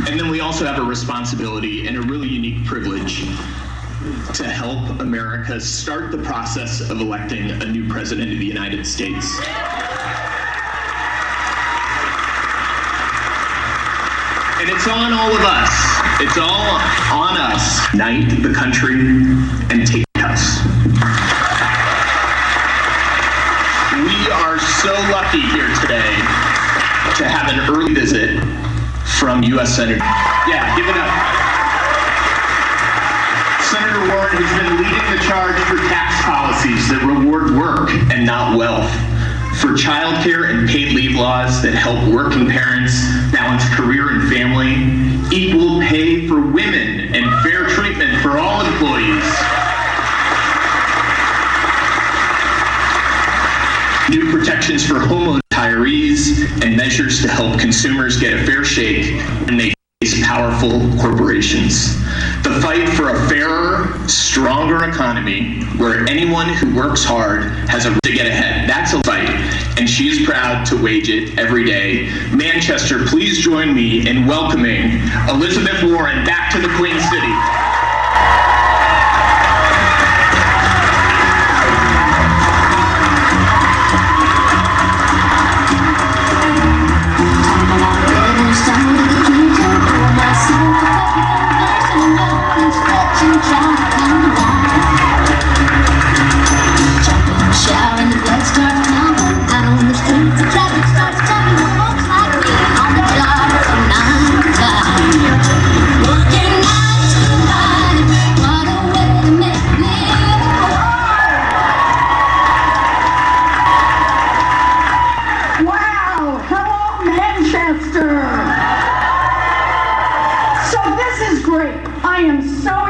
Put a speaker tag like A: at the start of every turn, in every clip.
A: And then we also have a responsibility and a really unique privilege to help America start the process of electing a new president of the United States. And it's on all of us. It's all on us. Unite the country and take us. We are so lucky here today to have an early visit from U.S. Senator. Yeah, give it up. Senator Warren has been leading the charge for tax policies that reward work and not wealth, for childcare and paid leave laws that help working parents balance career and family, equal pay for women, and fair treatment for all employees. New protections for home retirees and measures to help consumers get a fair shake when they face powerful corporations. The fight for a fairer, stronger economy where anyone who works hard has a right to get ahead. That's a fight, and she is proud to wage it every day. Manchester, please join me in welcoming Elizabeth Warren back to the Queen City.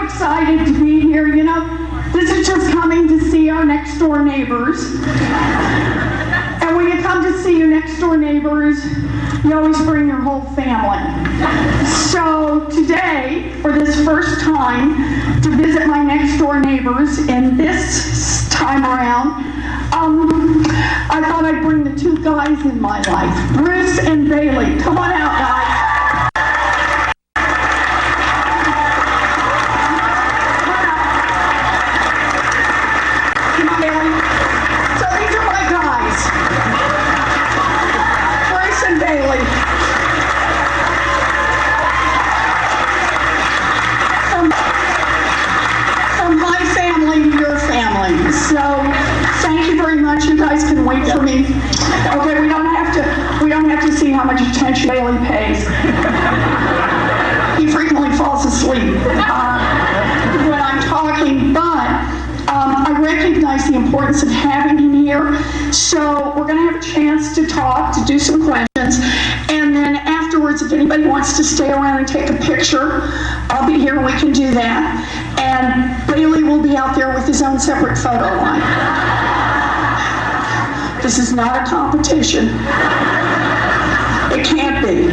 B: Excited to be here. You know, this is just coming to see our next door neighbors. And when you come to see your next door neighbors, you always bring your whole family. So today, for this first time, to visit my next door neighbors, and this time around, I thought I'd bring the two guys in my life, Bruce and Bailey. Come on out, guys. So thank you very much. You guys can wait for me. Okay, we don't have to see how much attention Bailey pays. He frequently falls asleep when I'm talking, but I recognize the importance of having him here. So we're going to have a chance to talk, to do some questions, and then afterwards, if anybody wants to stay around and take a picture, I'll be here and we can do that. And Bailey will be out there with his own separate photo line. This is not a competition. It can't be.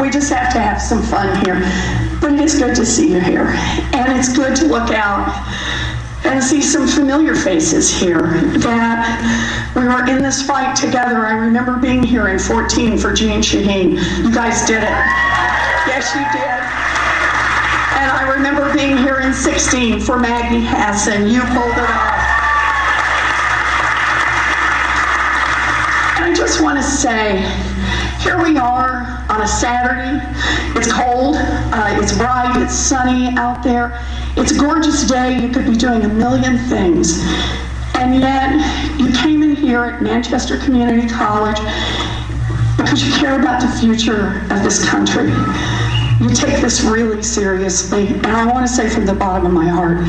B: We just have to have some fun here. But it is good to see you here. And it's good to look out and see some familiar faces here that we were in this fight together. I remember being here in 14 for Jeanne Shaheen. You guys did it. Yes, you did. And I remember being here in 16 for Maggie Hassan. You pulled it off. And I just want to say, here we are on a Saturday. It's cold, it's bright, it's sunny out there. It's a gorgeous day. You could be doing a million things. And yet, you came in here at Manchester Community College because you care about the future of this country. You take this really seriously, and I want to say from the bottom of my heart,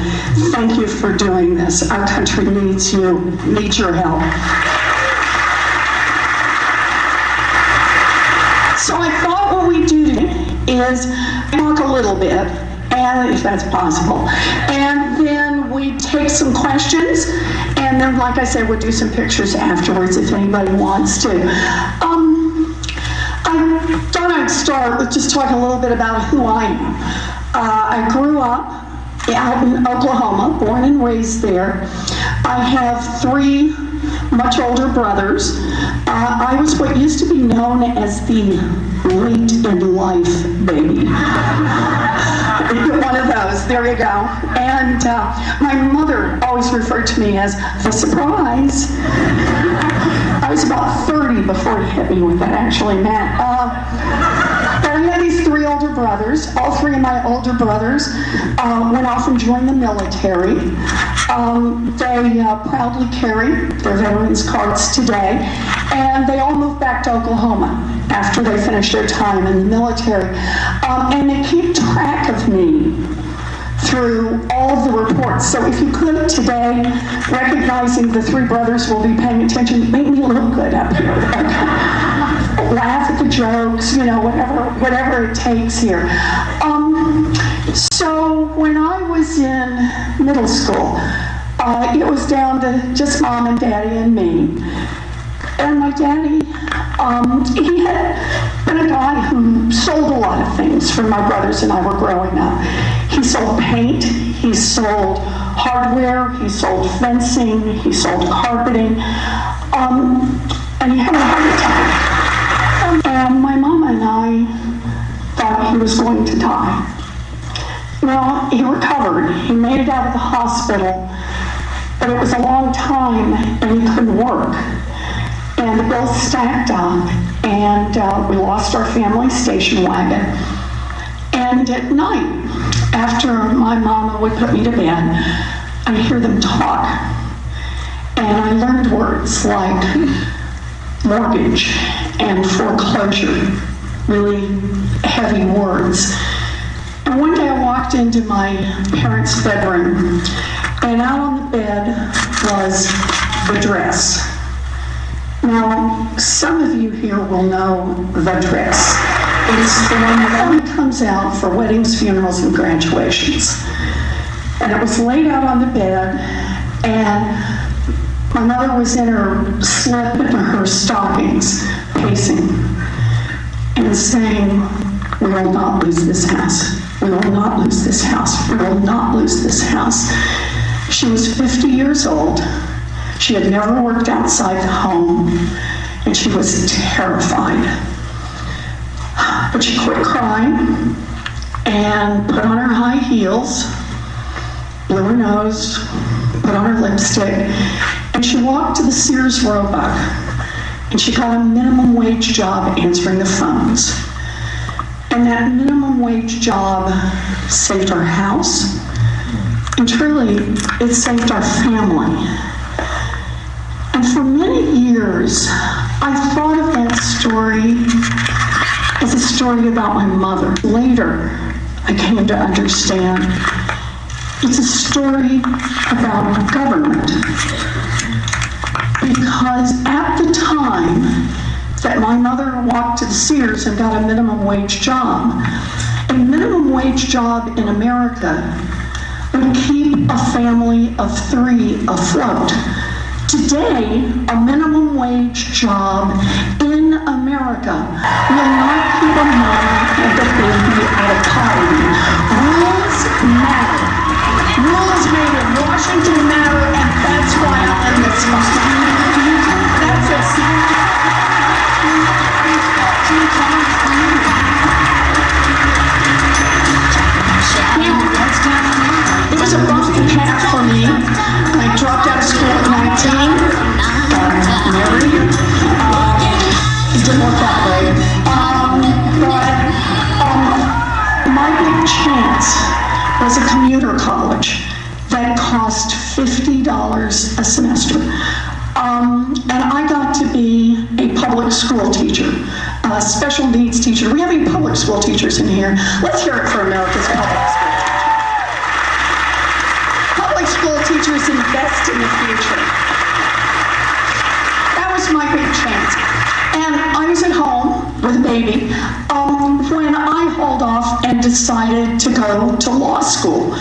B: thank you for doing this. Our country needs you, needs your help. So I thought what we do today is talk a little bit, and if that's possible, and then we take some questions, and then, like I said, we'll do some pictures afterwards if anybody wants to. I thought I'd start with just talking a little bit about who I am. I grew up out in Oklahoma, born and raised there. I have 3 much older brothers. I was what used to be known as the late in life baby. One of those, there you go. And my mother always referred to me as the surprise. I was about 30 before he hit me with that, actually, Matt. But I had these three older brothers. All three of my older brothers went off and joined the military. They proudly carry their veterans cards today, and they all moved back to Oklahoma after they finished their time in the military. And they keep track of me through all of the reports. So if you could today, recognizing the three brothers will be paying attention, make me look good up here. Laugh at the jokes, you know, whatever it takes here. So when I was in middle school, it was down to just mom and daddy and me. And my daddy, he had been a guy who sold a lot of things when my brothers and I were growing up. He sold paint, he sold hardware, he sold fencing, he sold carpeting, and he had a heart attack. And my mom and I thought he was going to die. Well, he recovered. He made it out of the hospital, but it was a long time and he couldn't work. And the bills stacked up, and we lost our family station wagon. And at night, after my mama would put me to bed, I'd hear them talk. And I learned words like mortgage and foreclosure, really heavy words. And one day I walked into my parents' bedroom, and out on the bed was the dress. Now, some of you here will know the dress. It's the one that only comes out for weddings, funerals, and graduations. And it was laid out on the bed, and my mother was in her slip and her stockings, pacing, and saying, "We will not lose this house. We will not lose this house. We will not lose this house." She was 50 years old. She had never worked outside the home, and she was terrified. But she quit crying and put on her high heels, blew her nose, put on her lipstick, and she walked to the Sears Roebuck, and she got a minimum wage job answering the phones. And that minimum wage job saved our house, and truly, it saved our family. And for many years, I thought of that story as a story about my mother. Later, I came to understand it's a story about government. Because at the time that my mother walked to the Sears and got a minimum wage job, a minimum wage job in America would keep a family of three afloat. Today, a minimum wage job in America will not keep a mama and a baby out of poverty. Rules matter. Rules made in Washington matter, and that's why I'm in this fight. That's it. It was a rough path for me. I dropped out of school at 19, got married. It didn't work that way. But my big chance was a commuter college that cost $50 a semester. And I got to be a public school teacher, a special needs teacher. Do we have any public school teachers in here? Let's hear it for America's public school teachers. Public school teachers invest in the future. That was my big chance. And I was at home with a baby when I hauled off and decided to go to law school,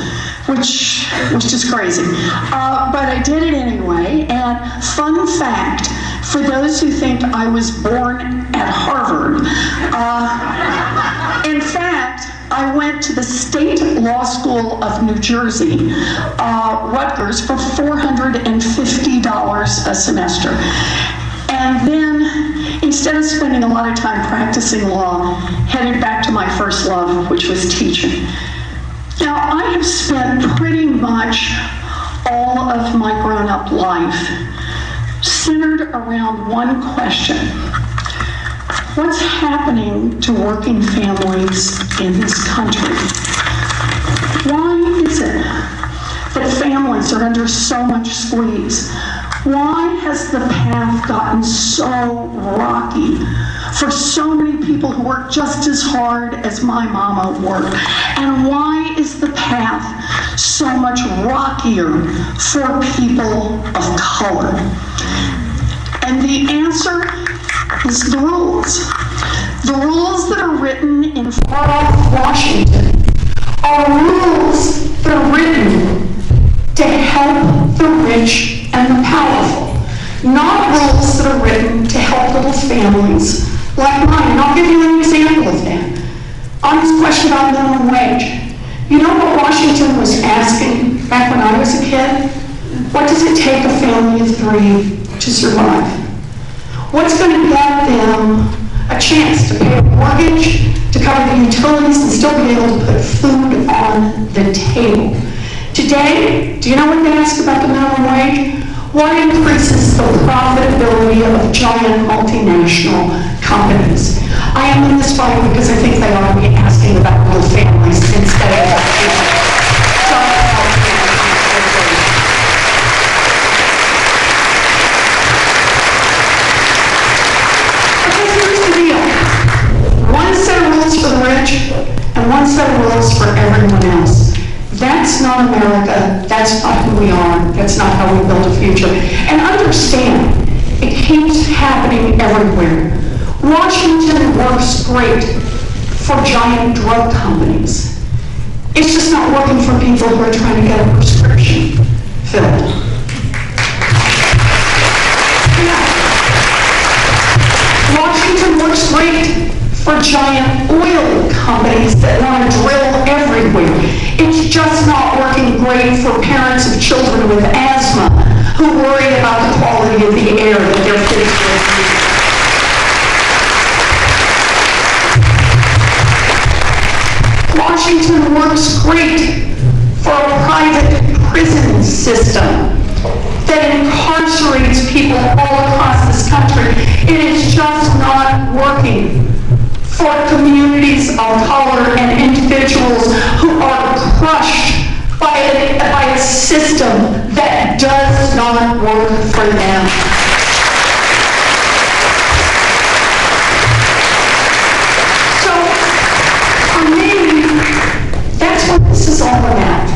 B: which was just crazy. But I did it anyway. And fun fact, for those who think I was born at Harvard, in fact, I went to the State Law School of New Jersey, Rutgers, for $450 a a semester. And then, instead of spending a lot of time practicing law, headed back to my first love, which was teaching. Now, I have spent pretty much all of my grown-up life centered around one question. What's happening to working families in this country? Why is it that families are under so much squeeze? Why has the path gotten so rocky for so many people who work just as hard as my mama worked? And why is the path so much rockier for people of color? And the answer is the rules. The rules that are written in far-off Washington are rules that are written to help the rich and the powerful, not rules that are written to help little families like mine. And I'll give you an example of that. On this question about minimum wage, you know what Washington was asking back when I was a kid? What does it take a family of 3 to survive? What's going to get them a chance to pay a mortgage, to cover the utilities, and still be able to put food on the table? Today, do you know what they ask about the minimum wage? What increases the profitability of giant multinational companies? I am in this fight because I think they ought to be asking about little families instead of because here's the deal. One set of rules for the rich and one set of rules for everyone else. That's not America, that's not who we are, that's not how we build a future. And understand, it keeps happening everywhere. Washington works great for giant drug companies. It's just not working for people who are trying to get a prescription filled. Yeah. Washington works great for giant oil companies that want to drill everywhere. It's just not working great for parents of children with asthma who worry about the quality of the air that their kids breathe. Washington works great for a private prison system that incarcerates people all across this country. It is just not working for communities of color and individuals who are crushed by a system that does not work for them. So, for me, that's what this is all about.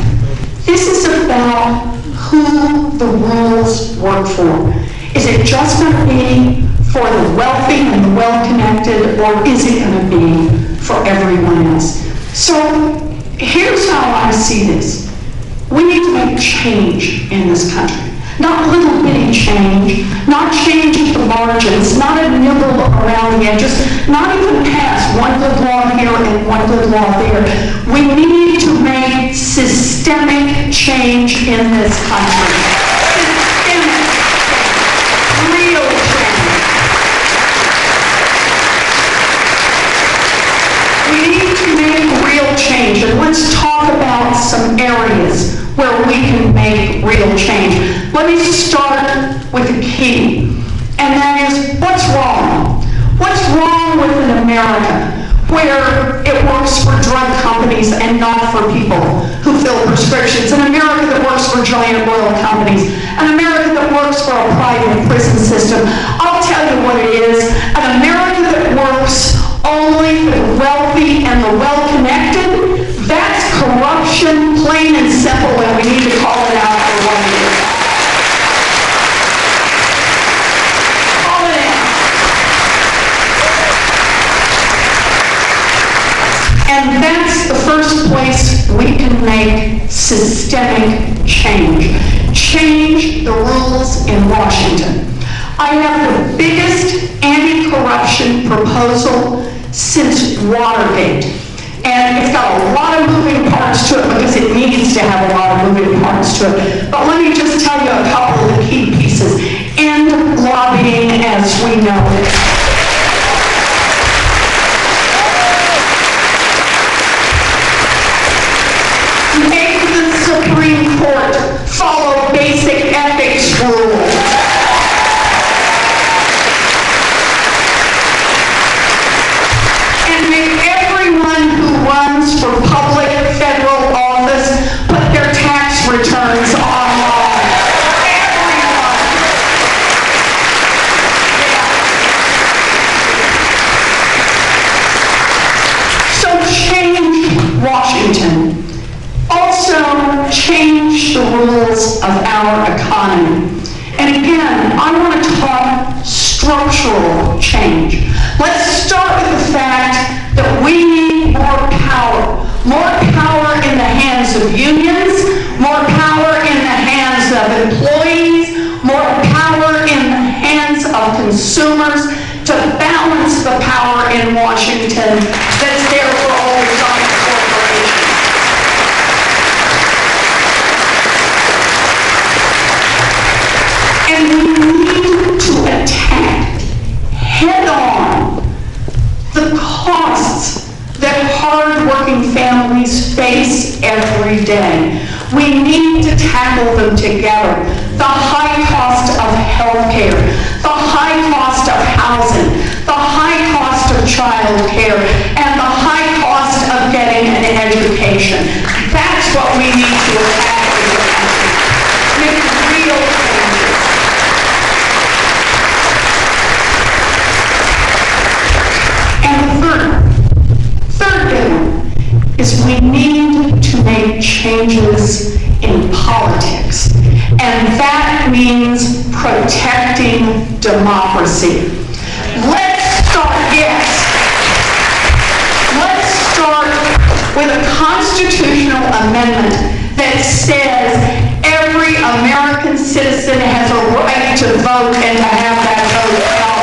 B: This is about who the rules work for. Is it just going to be for the wealthy and the well-connected, or is it going to be for everyone else? So here's how I see this. We need to make change in this country. Not little bitty change, not change at the margins, not a nibble around the edges, not even pass one good law here and one good law there. We need to make systemic change in this country. Systemic, real change. We need to make real change, and let's talk about some areas where we can make real change. Let me start with the key, and that is, what's wrong? What's wrong with an America where it works for drug companies and not for people who fill prescriptions? An America that works for giant oil companies? An America that works for a private prison system? I'll tell you what it is. An America that works only for the wealthy and the well-connected. That's corruption, plain and simple, and we need to call it out for what it is. Call it out. And that's the first place we can make systemic change. Change the rules in Washington. I have the biggest anti-corruption proposal since Watergate. And it's got a lot of moving parts to it because it needs to have a lot of moving parts to it. But let me just tell you a couple of the key pieces. And ones online. Everyone. So change Washington. Also change the rules of our economy. And again, I want to talk structural change. Let's start with the fact that we need more power. More power in the hands of unions, more power in the hands of employees, more power in the hands of consumers to balance the power in Washington that's there for all the giant corporations. And we need to attack head-on the costs that hard-working families face every day. We need to tackle them together. The high cost of health care, the high cost of housing, the high cost of child care, and the high cost of getting an education. That's what we need to attack as a country. Make real changes. And the third big one is we need to make changes in politics. And that means protecting democracy. Let's start with a constitutional amendment that says every American citizen has a right to vote and to have that vote counted.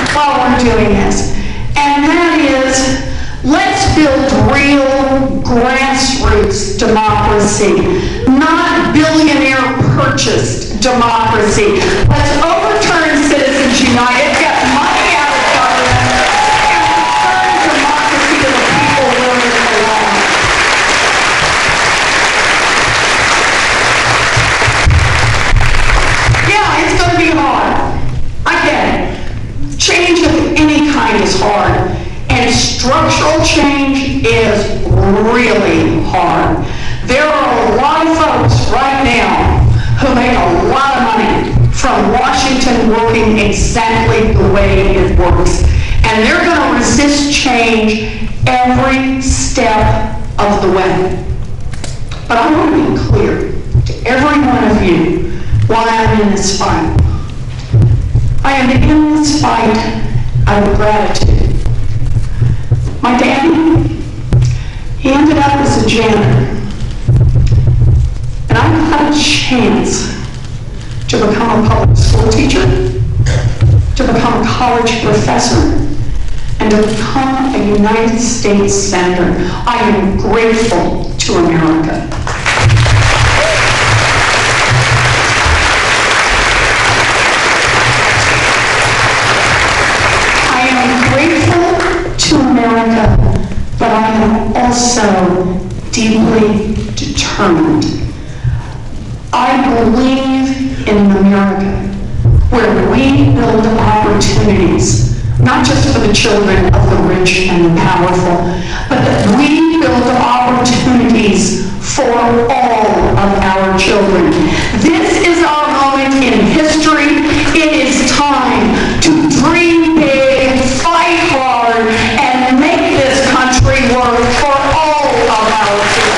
B: While we're doing this, and that is, let's build real grassroots democracy, not billionaire-purchased democracy. Let's overturn Citizens United, get money out of government, and return democracy to the people where it belongs. Yeah, it's going to be hard. I get it. Change of any kind is hard, and structural change is really hard. There are a lot of folks right now who make a lot of money from Washington working exactly the way it works, and they're going to resist change every step of the way. But I want to be clear to every one of you why I'm in this fight. I am in this fight out of gratitude. My daddy, he ended up as a janitor. And I got a chance to become a public school teacher, to become a college professor, and to become a United States Senator. I am grateful to America. To America, but I am also deeply determined. I believe in an America where we build opportunities, not just for the children of the rich and the powerful, but that we build opportunities for all of our children. This is our moment in history. It is time to dream big, fight hard, and make this country work for all of our children.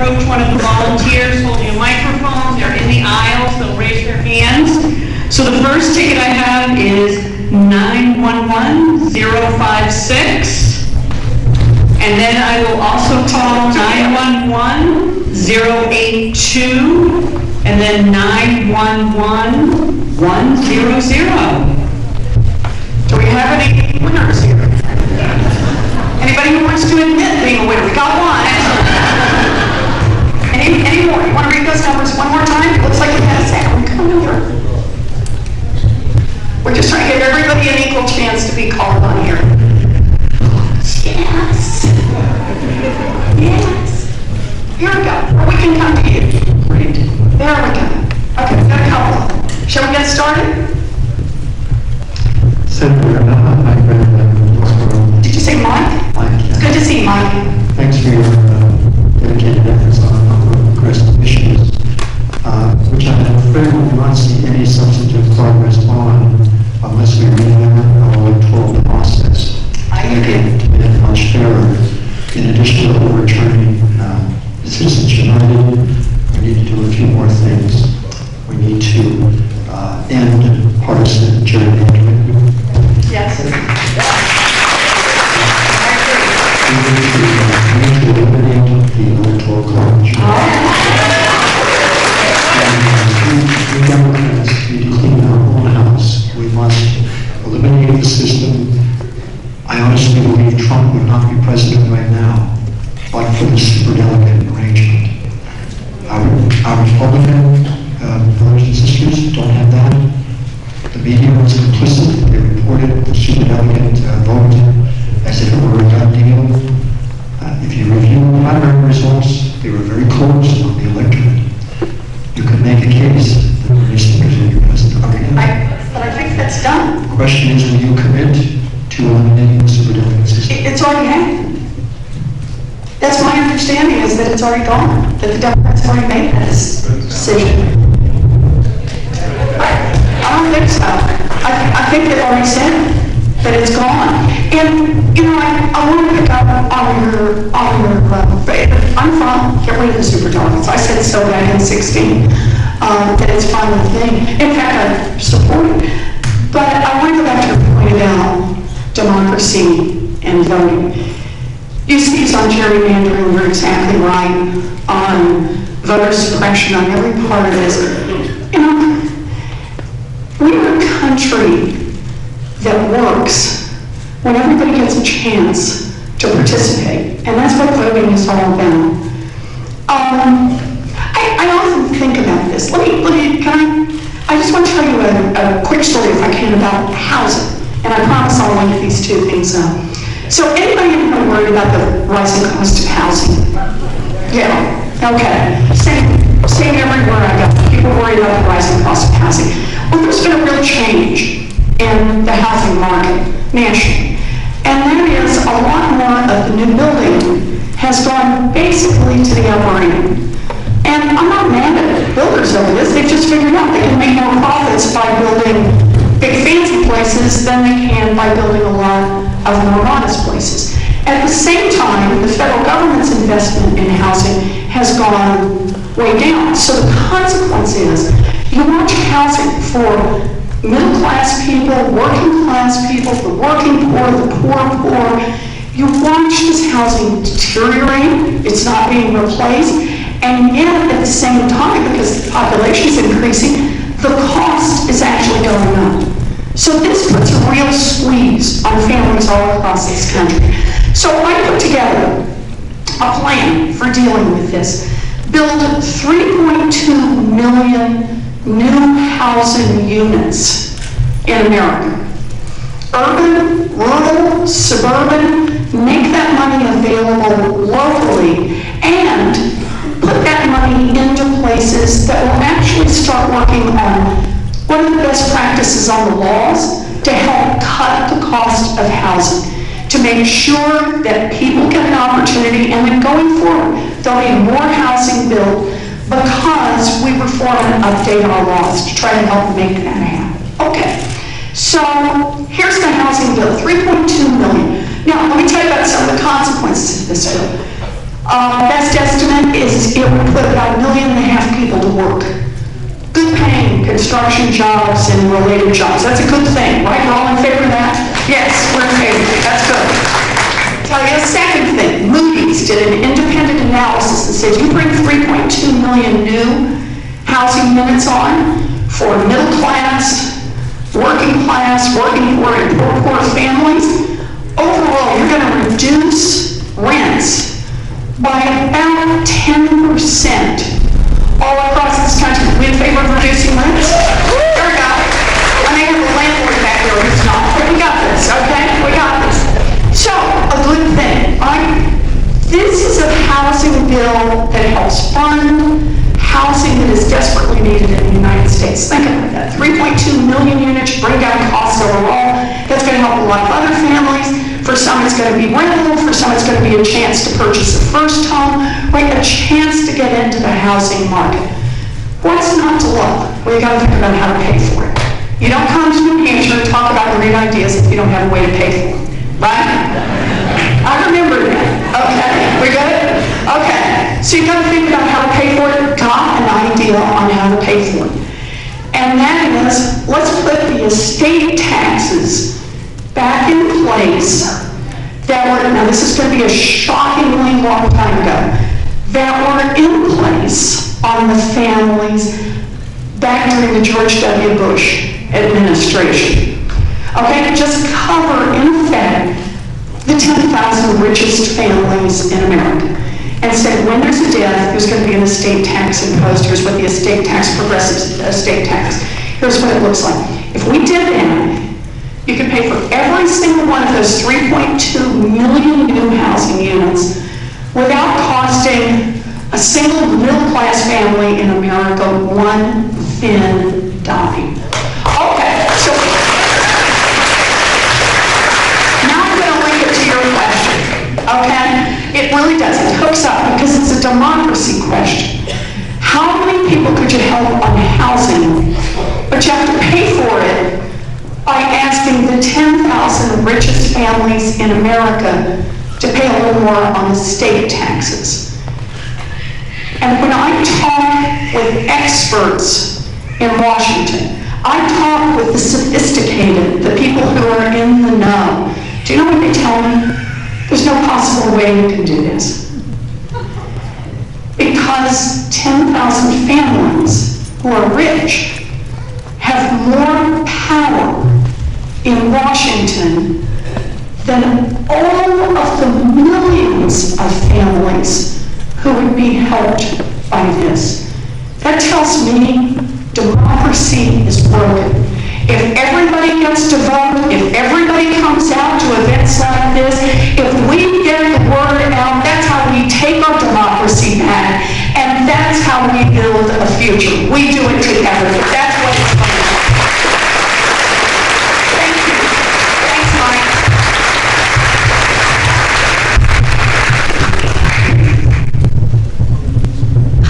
C: Approach one of the volunteers holding a microphone. They're in the aisles. They'll raise their hands. So the first ticket I have is 911056. And then I will also call 911-082, and then 911-100. Do we have any winners here? Anybody who wants to admit being a winner? We got one. Any more? You want to read those numbers one more time? It looks like we had a second. Come over. We're just trying to give everybody an equal chance to be called on here. Yes. Yes. Here we go. Or we can come to you. Great. There we go. Okay, we've got a couple. Shall we get started?
D: Senator, my friend,
C: Did you say Mike?
D: Mike.
C: It's good to see you, Mike.
D: Thanks for your dedicated efforts on a number of progressive issues, which I'm afraid we will not see any substantive progress on unless we revamp our electoral process.
C: I agree.
D: To make it much fairer. In addition to overturning Citizens United, we need to do a few more things. We need to end partisan gerrymandering.
C: Yes.
D: We need to eliminate the electoral college. And we Democrats need to clean our own house. We must eliminate the system. I honestly believe Trump would not be president right now, but for the superdelegate arrangement. Our Republican brothers and sisters don't have that. The media was complicit. They reported the superdelegate vote as if it were a done deal. If you review primary results, they were very close on the electorate. You can make a case that Bernie Sanders will be president again.
B: But I think that's done.
D: The question is, will you commit to eliminating the superdelegate system?
B: It's already happened. That's my understanding, is that it's already gone, that the Democrats already made that decision. I don't think so. I think they've already said that it's gone. And, you know, I want to pick up on your I'm fine, get rid of the super delegates. I said so back in 16, that it's fine with me. In fact, I support it. But I want to go back to your point about democracy and voting. You see on gerrymandering, you're exactly right, on voter suppression, on every part of this. You know, we're a country that works when everybody gets a chance to participate, and that's what voting is all about. I often think about this. I just want to tell you a quick story, if I can, about housing, and I promise I'll link these two things up. So anybody ever worried about the rising cost of housing? Yeah, okay. Same everywhere I go. People worry about the rising cost of housing. Well, there's been a real change in the housing market nationally. And that is a lot more of the new building has gone basically to the upper end. And I'm not mad at builders over this. They've just figured out they can make more profits by building big fancy places than they can by building a lot of more modest places. At the same time, the federal government's investment in housing has gone way down. So the consequence is you watch housing for middle-class people, working-class people, the working poor, the poor. You watch this housing deteriorate. It's not being replaced. And yet, at the same time, because the population is increasing, the cost is actually going up. So this puts a real squeeze on families all across this country. So I put together a plan for dealing with this. Build 3.2 million new housing units in America. Urban, rural, suburban, make that money available locally and put that money into places that will actually start working on what are the best practices on the laws to help cut the cost of housing, to make sure that people get an opportunity, and then going forward, there'll be more housing built because we reform and update our laws to try to help make that happen. Okay, so here's the housing bill, 3.2 million. Now, let me tell you about some of the consequences of this bill. Best estimate is it would put about 1.5 million people to work. Good paying construction jobs and related jobs. That's a good thing, right? We're all in favor of that? Yes, we're in favor. That's good. Tell you a second thing. did an independent analysis and said, you bring 3.2 million new housing units on for middle class, working poor, and poor families, overall, you're going to reduce rents by about 10% all across this country. We in favor of reducing rents? There we go. I may have a landlord back there who's not, but we got this, okay? We got this. So, a good thing. This is a housing bill that helps fund housing that is desperately needed in the United States. Think about that. 3.2 million units, bring down costs overall. That's going to help a lot of other families. For some, it's going to be rental. For some, it's going to be a chance to purchase a first home, right? A chance to get into the housing market. What's not to love? Well, you got to think about how to pay for it. You don't come to New Hampshire and talk about great ideas if you don't have a way to pay for them, right? I remember that. Okay, we good? Okay, so you got to think about how to pay for it. Got an idea on how to pay for it. And that is, let's put the estate taxes back in place that were, now this is going to be a shockingly long time ago, that were in place on the families back during the George W. Bush administration. Okay, just cover, in effect, the 10,000 richest families in America. And said, when there's a death, there's going to be an estate tax imposed. Here's what the estate tax, progressive estate tax, here's what it looks like. If we did that, you could pay for every single one of those 3.2 million new housing units without costing a single middle-class family in America one thin dime. Okay, so now I'm going to link it to your question, okay? It really does. It hooks up because it's a democracy question. How many people could you help on housing, but you have to pay for it by asking the 10,000 richest families in America to pay a little more on estate taxes? And when I talk with experts in Washington, I talk with the sophisticated, the people who are in the know. Do you know what they tell me? There's no possible way you can do this. Because 10,000 families who are rich have more power in Washington than all of the millions of families who would be helped by this. That tells me democracy is broken. If everybody gets to vote, if everybody comes out to events like this, if we get the word out, that's how we take our democracy back, and that's how we build a future. We do it together. That's what it's about. Thank you. Thanks, Mike.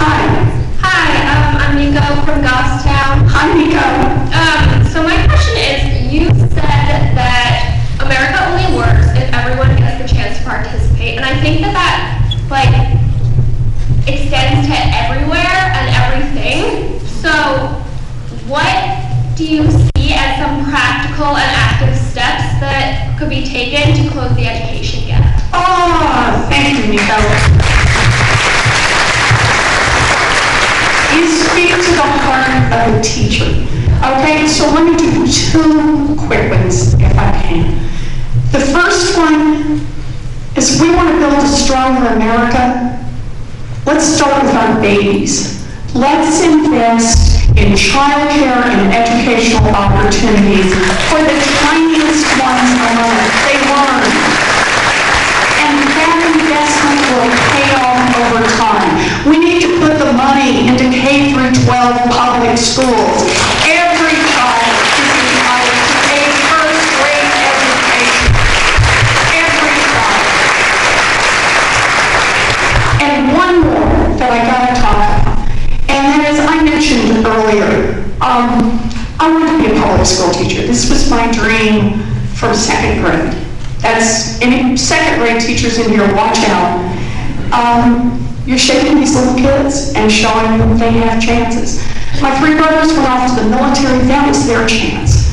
B: Hi.
E: Hi, I'm Nico from Goffstown.
B: Hi, Nico.
E: So my question is, you said that America only works if everyone gets the chance to participate, and I think that extends to everywhere and everything. So what do you see as some practical and active steps that could be taken to close the education gap?
B: Oh, thank you, Nico. You speak to the heart of a teacher. Okay, so let me do two quick ones, if I can. The first one is, if we want to build a stronger America, let's start with our babies. Let's invest in childcare and educational opportunities for the tiniest ones among us. They learn. And that investment will pay off over time. We need to put the money into K through 12 public schools. Every child is entitled to a first-rate education. Every child. And one more that I gotta talk about, and that is, I mentioned earlier, I wanted to be a public school teacher. This was my dream from second grade. That's, any second grade teachers in here, watch out. You're shaping these little kids and showing them they have chances. My three brothers went off to the military. That was their chance.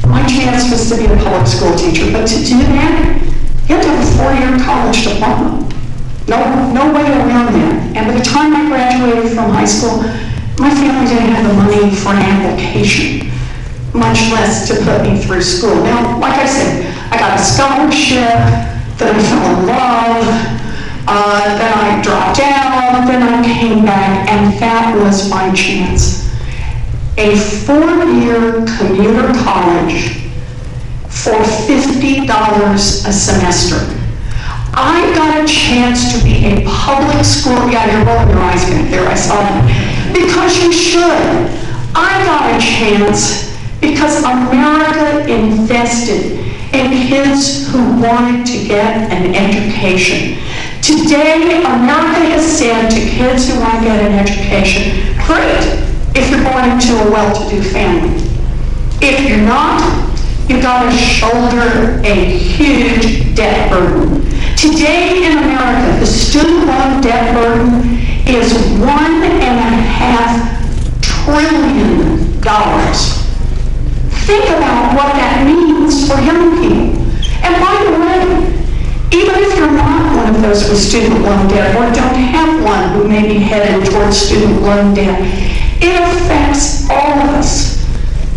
B: My chance was to be a public school teacher, but to do that, you have to have a 4-year college diploma. No way around that. And by the time I graduated from high school, my family didn't have the money for an application, much less to put me through school. Now, like I said, I got a scholarship, then I fell in love, then I dropped out, then I came back, and that was my chance. A 4-year commuter college for $50 a semester. I got a chance to be a public school, yeah, you're rolling your eyes back there, I saw that. Because you should. I got a chance because America invested in kids who wanted to get an education. Today, America has said to kids who want to get an education, great, if you're born into a well-to-do family. If you're not, you gotta shoulder a huge debt burden. Today in America, the student loan debt burden is $1.5 trillion. Think about what that means for young people. And by the way, even if you're not one of those with student loan debt or don't have one who may be headed towards student loan debt, it affects all of us.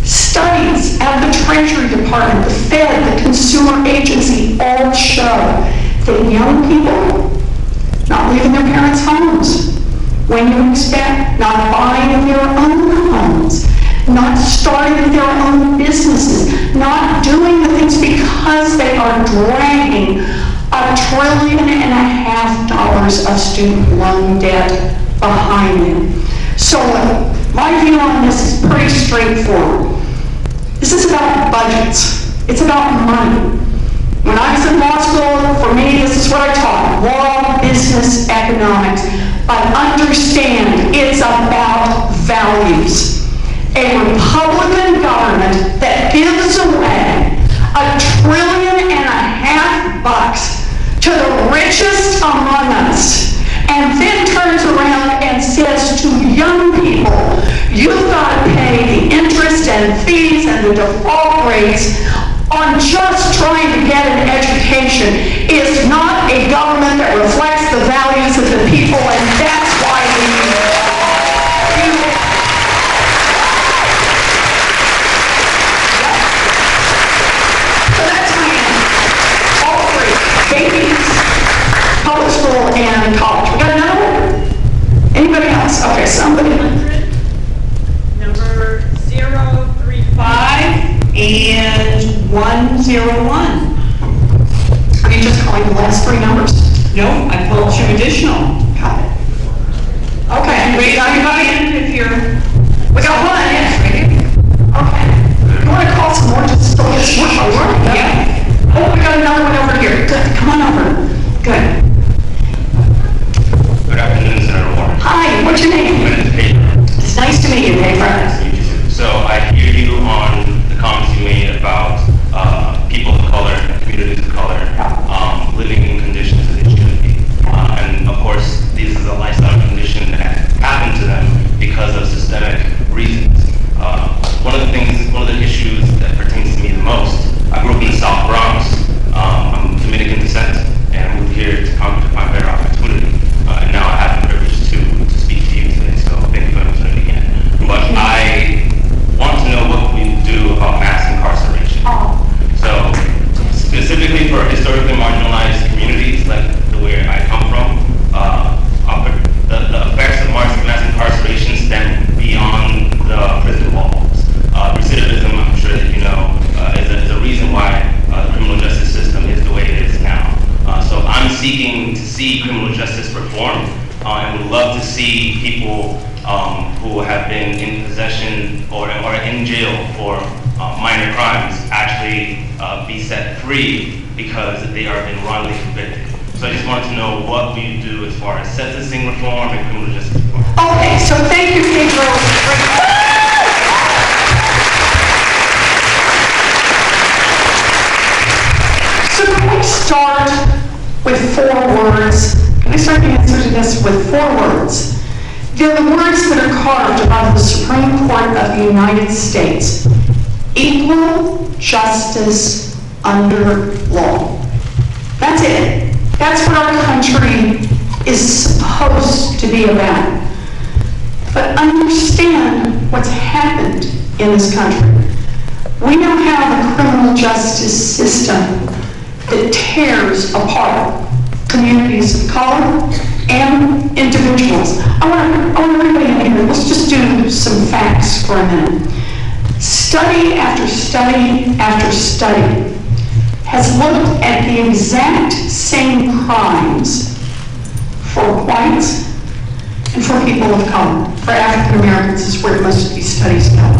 B: Studies out of the Treasury Department, the Fed, the Consumer Agency all show that young people not leaving their parents' homes when you expect, not buying their own homes, not starting their own businesses, not doing the things because they are dragging $1.5 trillion of student loan debt behind them. So my view on this is pretty straightforward. This is about budgets. It's about money. When I was in law school, for me, this is what I taught: law, business, economics. But understand, it's about values. A Republican government that gives away $1.5 trillion to the richest among us, and then turns around and says to young people, you've got to pay the interest and fees and the default rates on just trying to get an education, is not a government that reflects the values of the people, and that's why we need it. So that's my answer. All three: babies, public school, and college. We got another one? Anybody else? Okay, somebody.
C: Number 035 and 101.
B: Are you just calling the last three numbers?
C: No, I pulled two additional.
B: Got it. Okay.
C: Raise your hand if you're...
B: We got one, yes, right here. Okay. You want to call some more just so it's more work?
C: Yeah.
B: Oh, we got another one over here. Good. Come on over. Good.
F: Good afternoon, Senator Warren.
B: Hi, what's your name?
F: My name is Pedro.
B: It's nice to meet you, Dave.
F: Nice to meet you too. So I hear you on the comments you made about people of color, communities of color, living in conditions that they shouldn't be. And of course, this is a lifestyle condition that happened to them because of systemic reasons. One of the issues that pertains to me the most, I grew up in the South Bronx. I'm of Dominican descent, and I moved here to come to find better opportunity. And now I have the privilege to speak to you today, so thank you for the opportunity again. But I want to know what we do about mass incarceration. So specifically for historically marginalized communities like where I come from, the effects of mass incarceration stem beyond the prison walls. Recidivism, I'm sure that you know, is a reason why the criminal justice system is the way it is now. So I'm seeking to see criminal justice reform, and would love to see people who have been in possession or in jail for minor crimes actually be set free because they are been wrongly convicted. So I just wanted to know what we do as far as sentencing reform and criminal justice reform.
B: Okay, so thank you, Pedro. So can we start with 4 words? Can I start the answer to this with 4 words? They're the words that are carved by the Supreme Court of the United States. Equal justice under law. That's it. That's what our country
C: is supposed to be about. But understand what's happened in this country. We now have a criminal justice system that tears apart communities of color and individuals. I want everybody in here, let's just do some facts for a minute. Study after study after study has looked at the exact same crimes for whites and for people of color. For African Americans is where most of these studies go.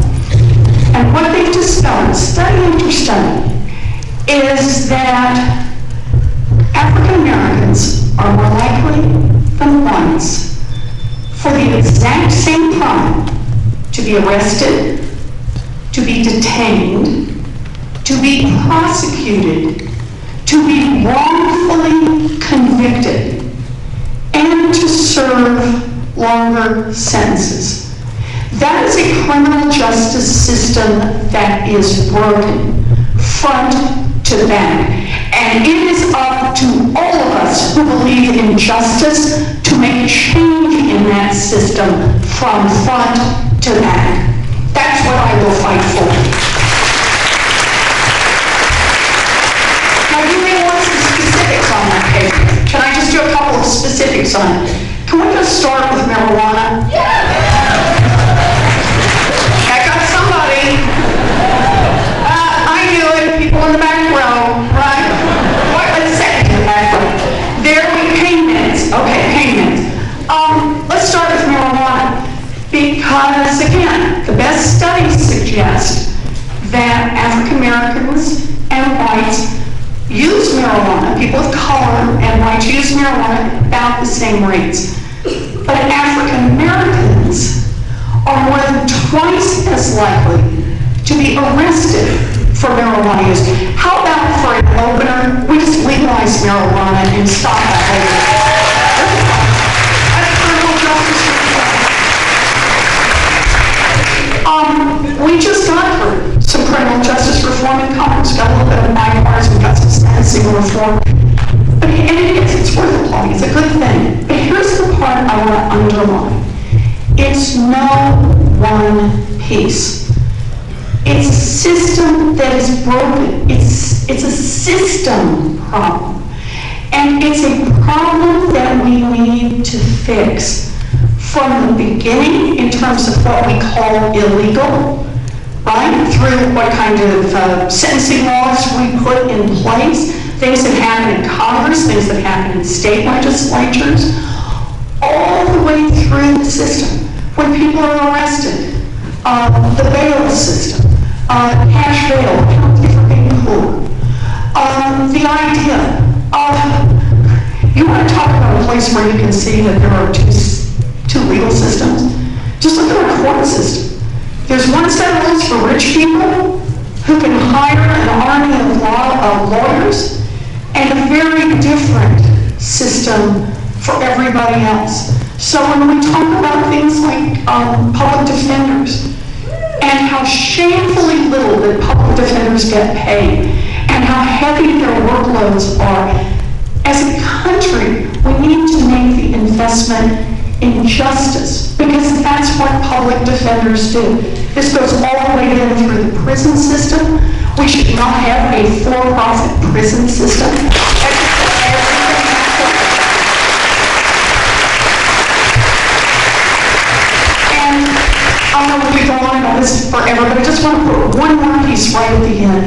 C: And what they've discovered, study after study, is that African Americans are more likely than whites for the exact same crime to be arrested, to be detained, to be prosecuted, to be wrongfully convicted, and to serve longer sentences. That is a criminal justice system that is broken, front to back. And it is up to all of us who believe in justice to make a change in that system from front to back. That's what I will fight for. Now, you may want some specifics on that paper. Can I just do a couple of specifics on it? Can we just start with marijuana? I got somebody. I knew it. People in the back row, right? What? Let's second to the back row. There we pain minutes. Okay, pain minutes. Let's start with marijuana. Because, again, the best studies suggest that African Americans and whites use marijuana, people of color and whites use marijuana at about the same rates. But African Americans are more than twice as likely to be arrested for marijuana use. How about for an opener, we just legalize marijuana and stop that later? That's criminal justice reform. We just got through some criminal justice reform in Congress, got a little bit of bipartisan, we got some sentencing reform. And it's worth applauding, it's a good thing. But here's the part I want to underline. It's no one piece. It's a system that is broken. It's a system problem. And it's a problem that we need to fix from the beginning in terms of what we call illegal, right? Through what kind of sentencing laws we put in place, things that happen in Congress, things that happen in state legislatures, all the way through the system. When people are arrested, the bail system, cash bail, penalty for being poor, the idea of, you want to talk about a place where you can see that there are two legal systems? Just look at our court system. There's one set of rules for rich people who can hire an army of lawyers, and a very different system for everybody else. So when we talk about things like public defenders, and how shamefully little that public defenders get paid, and how heavy their workloads are, as a country, we need to make the investment in justice, because that's what public defenders do. This goes all the way in through the prison system. We should not have a for-profit prison system. And I don't know if we go on about this forever, but I just want to put one more piece right at the end,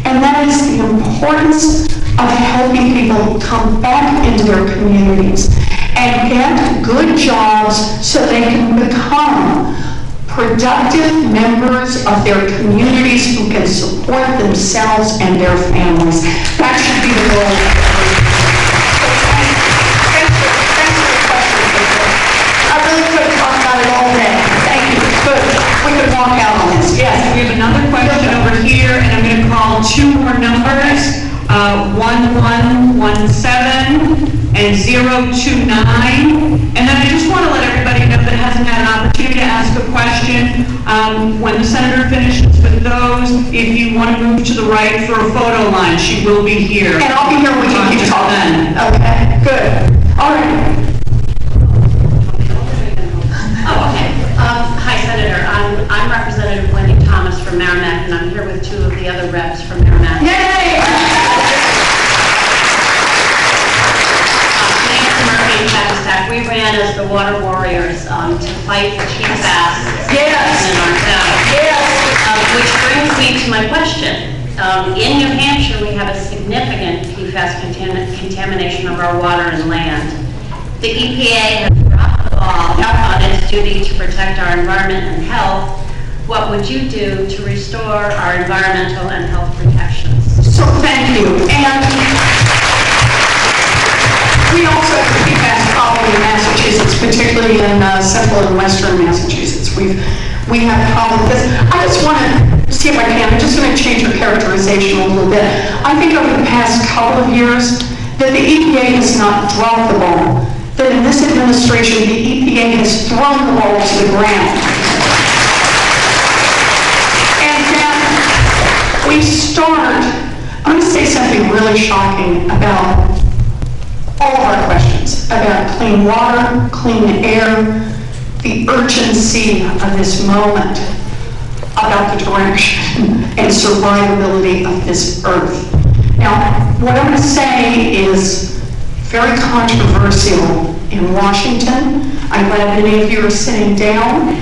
C: and that is the importance of helping people come back into their communities and get good jobs so they can become productive members of their communities who can support themselves and their families. That should be the goal. Thanks for the question. I really could talk about it all day. Thank you. Good. We could walk out on this. Yes.
G: We have another question over here, and I'm going to call two more numbers, 1117 and 029. And then I just want to let everybody know that hasn't had an opportunity to ask a question. When the senator finishes with those, if you want to move to the right for a photo line, she will be here.
C: And I'll be here when you keep talking. Okay, good. All right.
H: again as the water warriors to fight for PFAS in our town. Which brings me to my question. In New Hampshire, we have a significant PFAS contamination of our water and land. The EPA has dropped the ball on its duty to protect our environment and health. What would you do to restore our environmental and health protections?
C: So thank you. And we also have a PFAS problem in Massachusetts, particularly in central and western Massachusetts. We have a problem with this. I just want to see if I can. I'm just going to change your characterization a little bit. I think over the past couple of years that the EPA has not dropped the ball. That in this administration, the EPA has thrown the ball to the ground. And then we start, I'm going to say something really shocking about all of our questions, about clean water, clean air, the urgency of this moment, about the direction and survivability of this earth. Now, what I'm going to say is very controversial in Washington. I'm glad many of you are sitting down.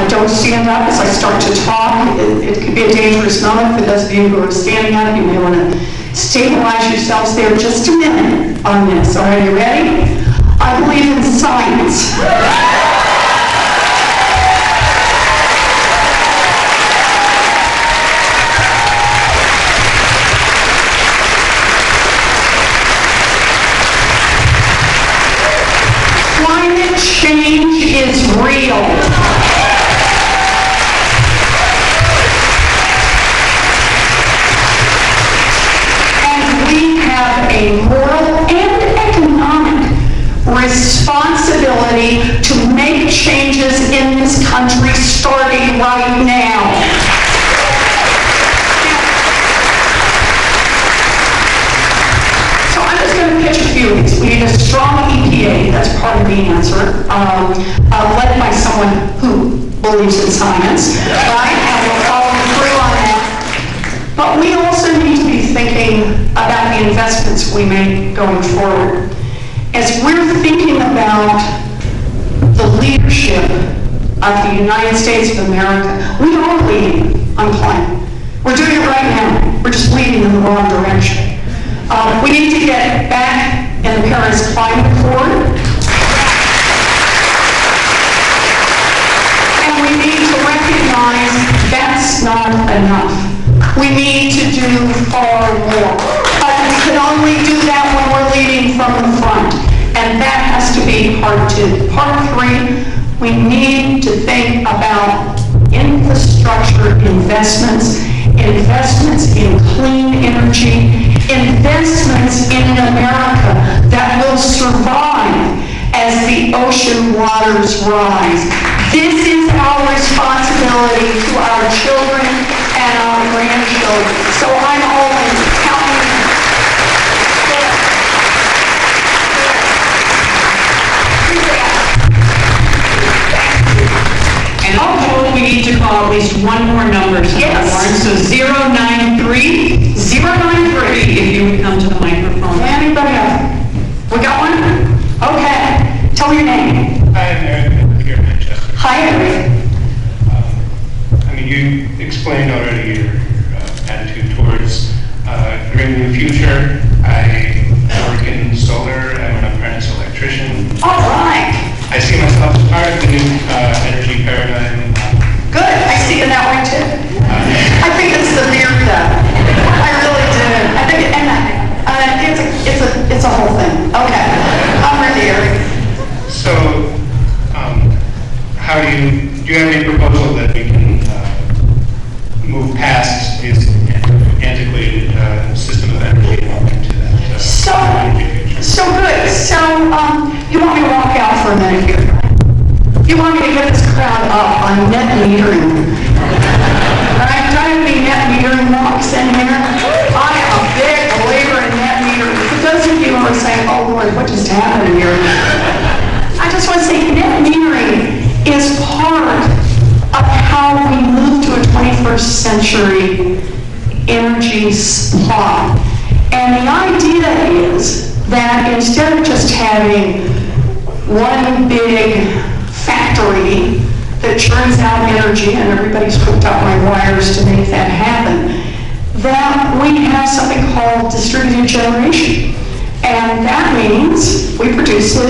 C: Don't stand up as I start to talk. It could be a dangerous moment for those of you who are standing up. You may want to stabilize yourselves there just a minute on this. Are you ready? I believe in science. Climate change is real. And we have a moral and economic responsibility to make changes in this country starting right now. So I'm just going to pitch a few of these. We need a strong EPA, that's part of the answer, led by someone who believes in science, right? And will follow through on that. But we also need to be thinking about the investments we make going forward. As we're thinking about the leadership of the United States of America, we are leading on climate. We're doing it right now. We're just leading in the wrong direction. We need to get back in the Paris Climate Accord. And we need to recognize that's not enough. We need to do far more. But we can only do that when we're leading from the front. And that has to be part 2. Part 3, we need to think about infrastructure investments, investments in clean energy, investments in America that will survive as the ocean waters rise. This is our responsibility to our children and our grandchildren. So I'm always counting.
G: And also, we need to call at least one more number.
C: Yes.
G: So 093, 093, if you would come to the microphone.
C: Anybody else? We got one? Okay. Tell me your name.
I: Hi, I'm Eric. I'm here in Manchester.
C: Hi, Eric.
I: I mean, you explained already your attitude towards green new future. I work in solar. I'm an apprentice electrician.
C: All right.
I: I see myself as part of the new energy paradigm.
C: Good. I see it that way too. I think it's the beard though. I really do. I think it's a whole thing. Okay. I'm ready, Eric.
I: So, how do you have any proposal that we can move past this antiquated system of energy and into that energy future?
C: So good. So, you want me to walk out for a minute here? You want me to get this crowd up on net metering? All right, do I have any net metering walks in here? I am a big believer in net metering. For those of you who are saying, oh Lord, what just happened here? I just want to say net metering is part of how we move to a 21st century energy supply. And the idea is that instead of just having one big factory that churns out energy, and everybody's hooked up my wires to make that happen, that we have something called distributed generation. And that means we produce it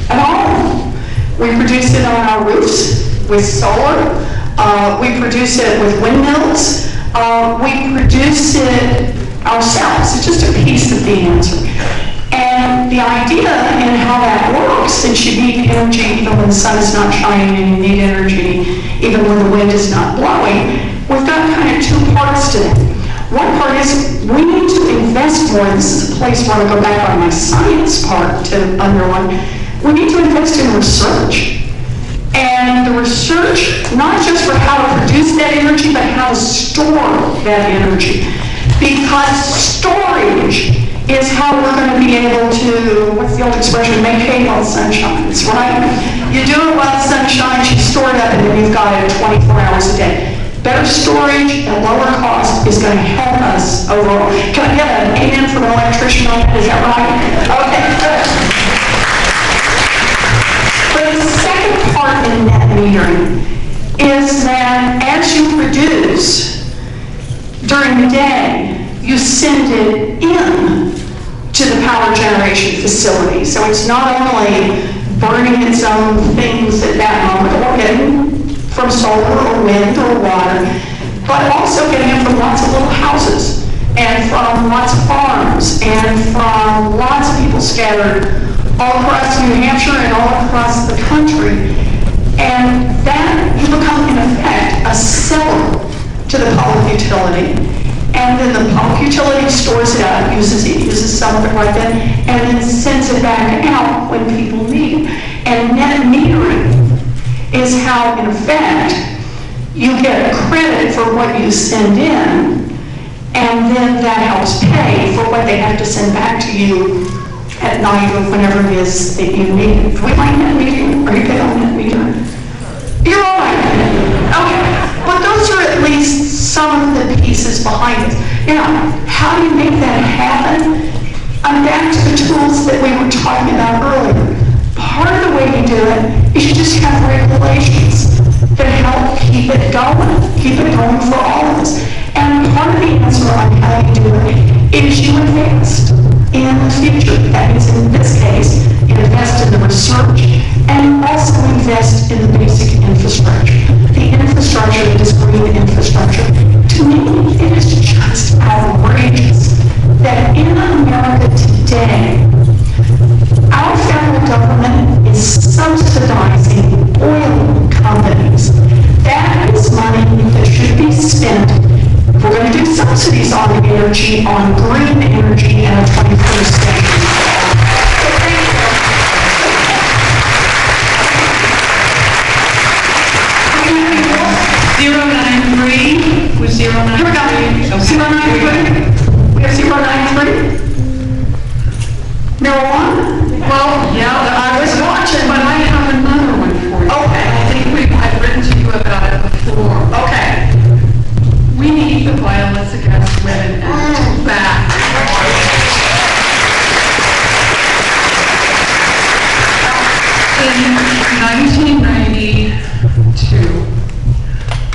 C: at home. We produce it on our roofs with solar. We produce it with windmills. We produce it ourselves. It's just a piece of the answer. And the idea in how that works, since you need energy even when the sun is not shining, and you need energy even when the wind is not blowing, we've got kind of two parts to that. One part is we need to invest more. This is a place where I go back on my science part to underline. We need to invest in research. And the research, not just for how to produce that energy, but how to store that energy. Because storage is how we're going to be able to, what's the old expression, make hay while the sun shines, right? You do it while the sun shines, you store it up, and then you've got it 24 hours a day. Better storage at lower cost is going to help us overall. Can I get an amen from an electrician on that? Is that right? Okay, good. But the second part in net metering is that as you produce during the day, you send it in to the power generation facility. So it's not only burning its own things at that moment, or getting from solar or wind or water, but also getting it from lots of little houses, and from lots of farms, and from lots of people scattered all across New Hampshire and all across the country. And that you become, in effect, a seller to the public utility. And then the public utility stores it up, uses some of it right then, and then sends it back out when people need it. And net metering is how, in effect, you get credit for what you send in, and then that helps pay for what they have to send back to you at night or whenever it is that you need it. Do we like net metering? Are you good on net metering? You're all right. Okay. But those are at least some of the pieces behind it. Now, how do you make that happen? I'm back to the tools that we were talking about earlier. Part of the way you do it is you just have regulations that help keep it going for all of us. And part of the answer on how you do it is you invest in the future. That means, in this case, you invest in the research and also invest in the basic infrastructure. The infrastructure that is green infrastructure. To me, it is just outrageous that in America today, our federal government is subsidizing oil companies. That is money that should be spent. If we're going to do subsidies on energy, on green energy in a 21st century. So thank you.
G: 093 was 093.
C: Here we go.
G: Okay.
C: 093. We have 093. Marijuana?
G: Well, yeah,
C: I was watching.
G: but I have another one for you.
C: Okay.
G: I think I've written to you about it before.
C: Okay.
G: We need the Violence Against Women Act back. In 1992,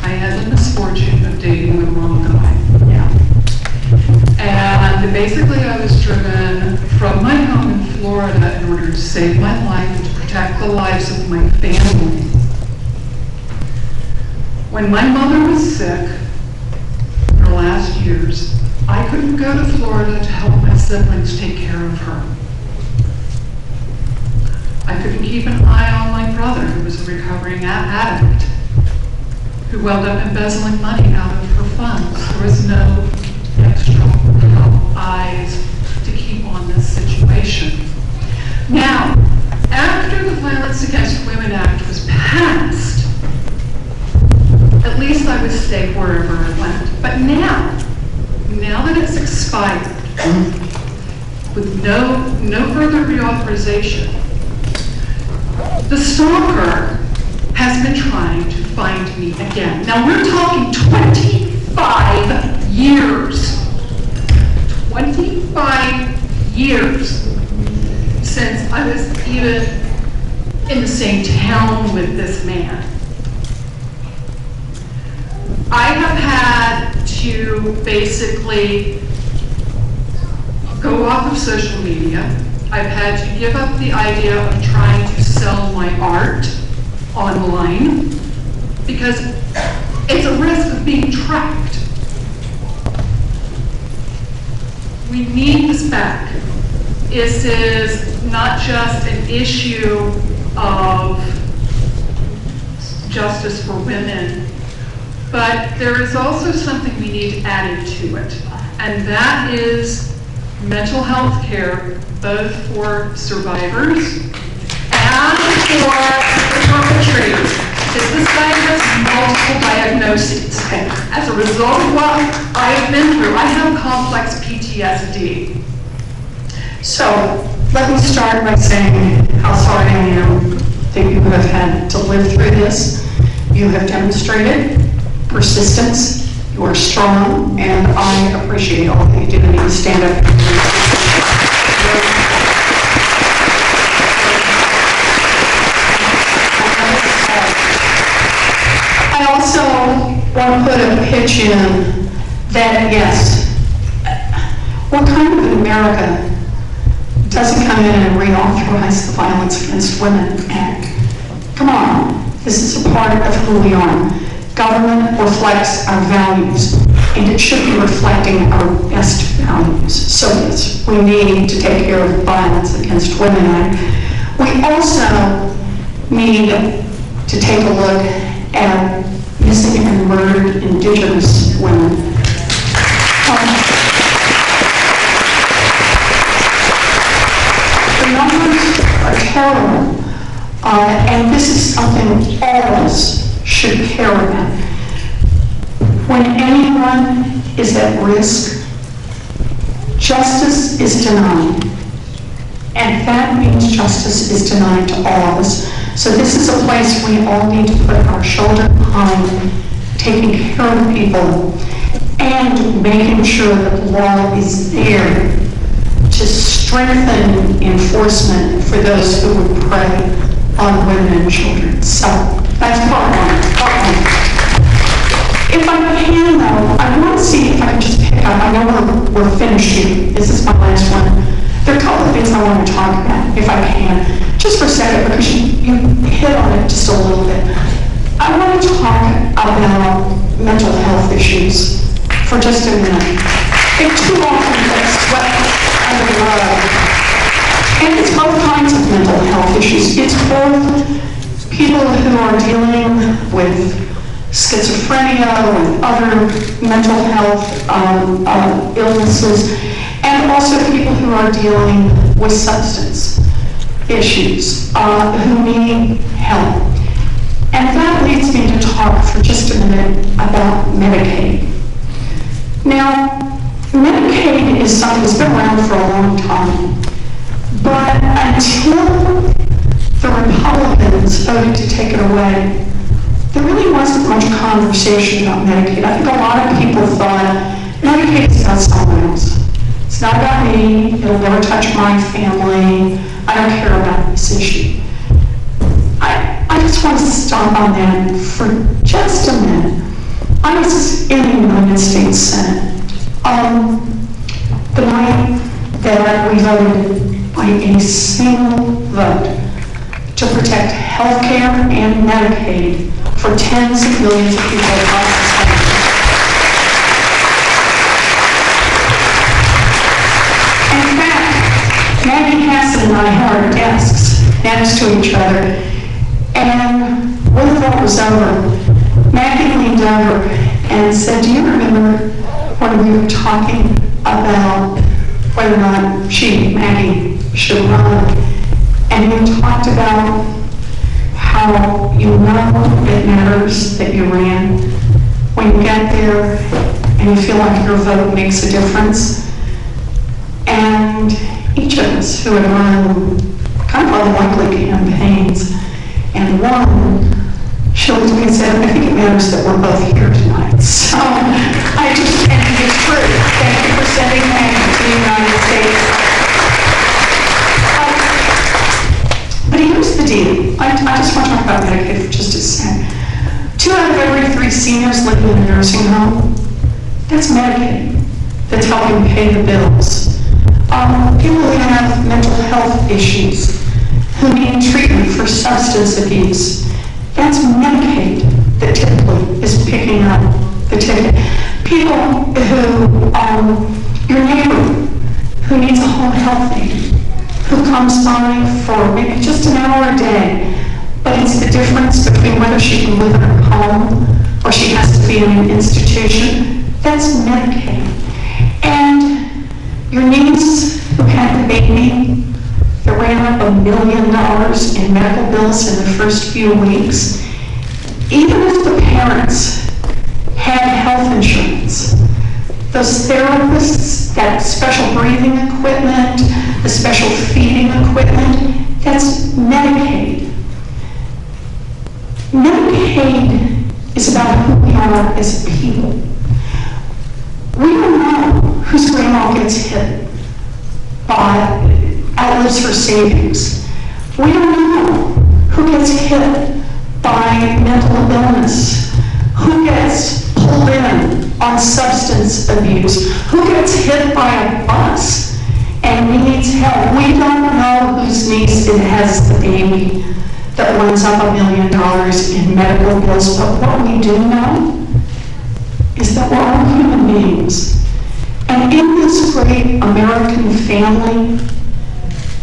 G: I had the misfortune of dating the wrong guy.
C: Yeah.
G: And basically I was driven from my home in Florida in order to save my life and to protect the lives of my family. When my mother was sick, in her last years, I couldn't go to Florida to help my siblings take care of her. I couldn't keep an eye on my brother, who was a recovering addict, who wound up embezzling money out of her funds. There was no extra eyes to keep on this situation. Now, after the Violence Against Women Act was passed, at least I was safe wherever I went. But now that it's expired, with no further reauthorization, the stalker has been trying to find me again. Now we're talking 25 years. 25 years since I was even
C: in the same town with this man. I have had to basically go off of social media. I've had to give up the idea of trying to sell my art online because it's a risk of being tracked. We need this back. This is not just an issue of justice for women, but there is also something we need added to it, and that is mental health care, both for survivors and for the perpetrators. This guy has multiple diagnoses. As a result of what I have been through, I have complex PTSD. So let me start by saying how sorry I am that you have had to live through this. You have demonstrated persistence. You are strong, and I appreciate all that you do. You need to stand up. I also want to put a pitch in that, yes, what kind of America doesn't come in and reauthorize the Violence Against Women Act? Come on, this is a part of who we are. Government reflects our values, and it should be reflecting our best values. So yes, we need to take care of the Violence Against Women Act. We also need to take a look at missing and murdered Indigenous women. The numbers are terrible, and this is something all of us should care about. When anyone is at risk, justice is denied, and that means justice is denied to all of us. So this is a place we all need to put our shoulder behind, taking care of people, and making sure that the law is there to strengthen enforcement for those who would prey on women and children. So that's part one. If I can, though, I want to see if I can just pick up. I know we're finished here. This is my last one. There are a couple of things I want to talk about, if I can. Just for a second, because you hit on it just a little bit. I want to talk about mental health issues for just a minute. It too often gets swept under the rug. And it's both kinds of mental health issues. It's both people who are dealing with schizophrenia, with other mental health illnesses, and also people who are dealing with substance issues, who need help. And that leads me to talk for just a minute about Medicaid. Now, Medicaid is something that's been around for a long time, but until the Republicans voted to take it away, there really wasn't much conversation about Medicaid. I think a lot of people thought Medicaid is about someone else. It's not about me. It'll never touch my family. I don't care about this issue. I just want to stop on that for just a minute. I was in the United States Senate the night that we voted by a single vote to protect health care and Medicaid for tens of millions of people across the country. In fact, Maggie Hassan and I had our desks next to each other, and when the vote was over, Maggie leaned over and said, "Do you remember when we were talking about whether or not Maggie, should run? And we talked about how you know it matters that you ran when you get there and you feel like your vote makes a difference." And each of us who had run kind of unlikely campaigns and won, she looked at me and said, "I think it matters that we're both here tonight." So I just, and it's true. Thank you for sending Maggie to the United States. But here's the the deal. I just want to talk about Medicaid for just a sec. 2 out of every 3 seniors live in a nursing home. That's Medicaid. That's helping pay the bills. People who have mental health issues, who need treatment for substance abuse, that's Medicaid that typically is picking up the ticket. People who, your neighbor who needs a home health aide, who comes by for maybe just an hour a day, but it's the difference between whether she can live in her home or she has to be in an institution. That's Medicaid. And your niece who had the baby that ran up $1 million in medical bills in the first few weeks, even if the parents had health insurance, those therapists, that special breathing equipment, the special feeding equipment, that's Medicaid. Medicaid is about who we are as people. We don't know whose grandma gets hit by outlives her savings. We don't know who gets hit by mental illness, who gets pulled in on substance abuse, who gets hit by a bus and needs help. We don't know whose niece it has the baby that runs up $1 million in medical bills, but what we do know is that we're all human beings. And in this great American family,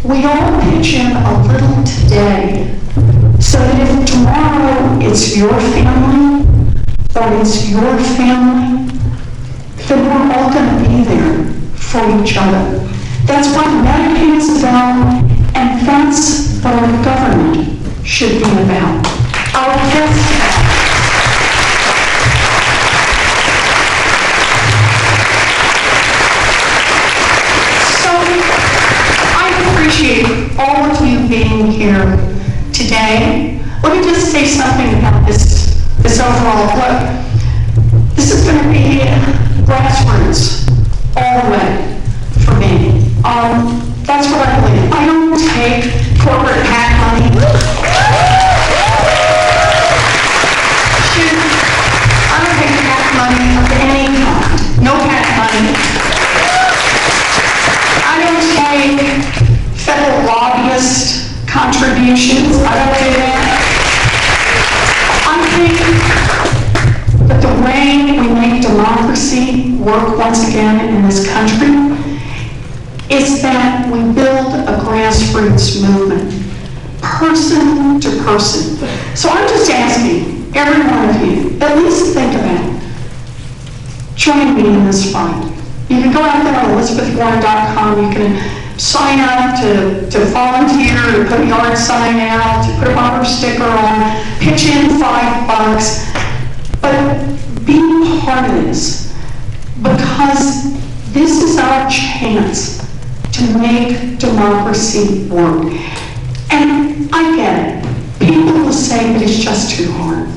C: we all pitch in a little today, so that if tomorrow it's your family, or it's your family, then we're all going to be there for each other. That's what Medicaid is about, and that's what our government should be about. Our guest. Appreciate all of you being here today. Let me just say something about this overall look. This is going to be grassroots all the way for me. That's what I believe. I don't take corporate PAC money. I don't take PAC money of any kind. No PAC money. I don't take federal lobbyist contributions. I don't do that. I think that the way we make democracy work once again in this country is that we build a grassroots movement, person to person. So I'm just asking every one of you, at least think about it. Join me in this fight. You can go out there on ElizabethWarren.com. You can sign up to volunteer, to put a yard sign out, to put a bumper sticker on, pitch in $5. But be part of this, because this is our chance to make democracy work. And I get it. People will say that it's just too hard.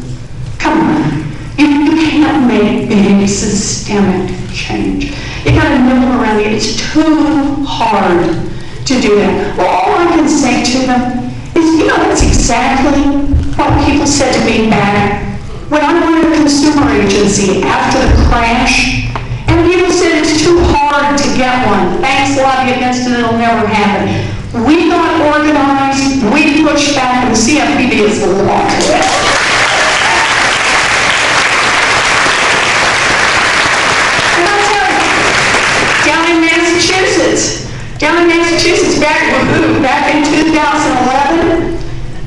C: Come on. You can't make big systemic change. You gotta nibble around it. It's too hard to do that. Well, all I can say to them is, that's exactly what people said to me back when I went to a consumer agency after the crash, and people said it's too hard to get one. Banks lobby against it, it'll never happen. We got organized, we pushed back, and the CFPB is the law today. Down in Massachusetts, back in 2011,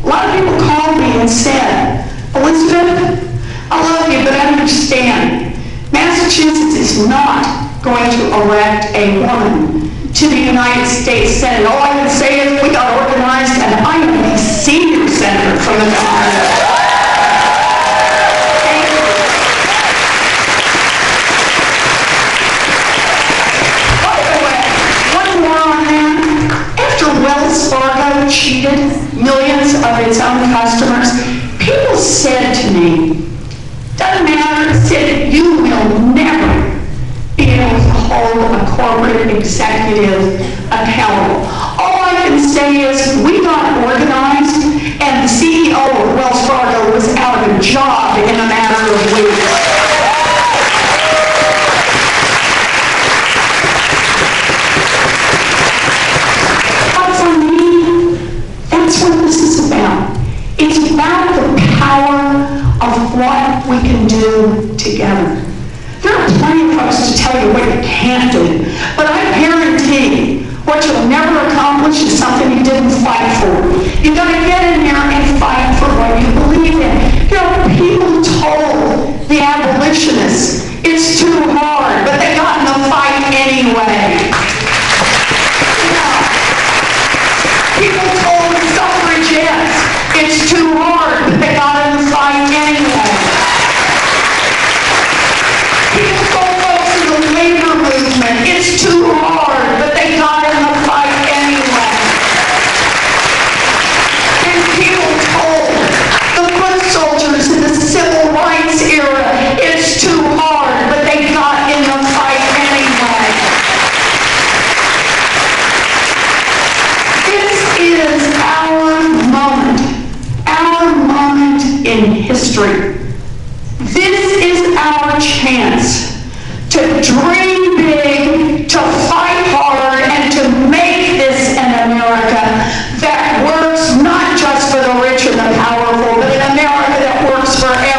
C: a lot of people called me and said, Elizabeth, I love you, but I understand. Massachusetts is not going to elect a woman to the United States Senate. All I can say is we got organized, and I am the senior senator from the Congress. Wells Fargo cheated millions of its own customers. People said to me, doesn't matter, said you will never be able to hold a corporate executive accountable. All I can say is we got organized of what we can do together. There are plenty of folks to tell you what you can't do, but I guarantee what you'll never accomplish is something you didn't fight for. You gotta get in there and fight for what you believe in. You know, people told the abolitionists it's too hard, but they got in the fight anyway. People told the suffragettes it's too hard, but they got in the fight anyway. People told folks in the labor movement it's too hard, but they got in the fight anyway. And people told the foot soldiers in the civil rights era it's too hard, but they got in the fight anyway. This is our moment in history. This is our chance to dream big, to fight hard, and to make this an America that works not just for the rich and the powerful, but an America that works for everyone.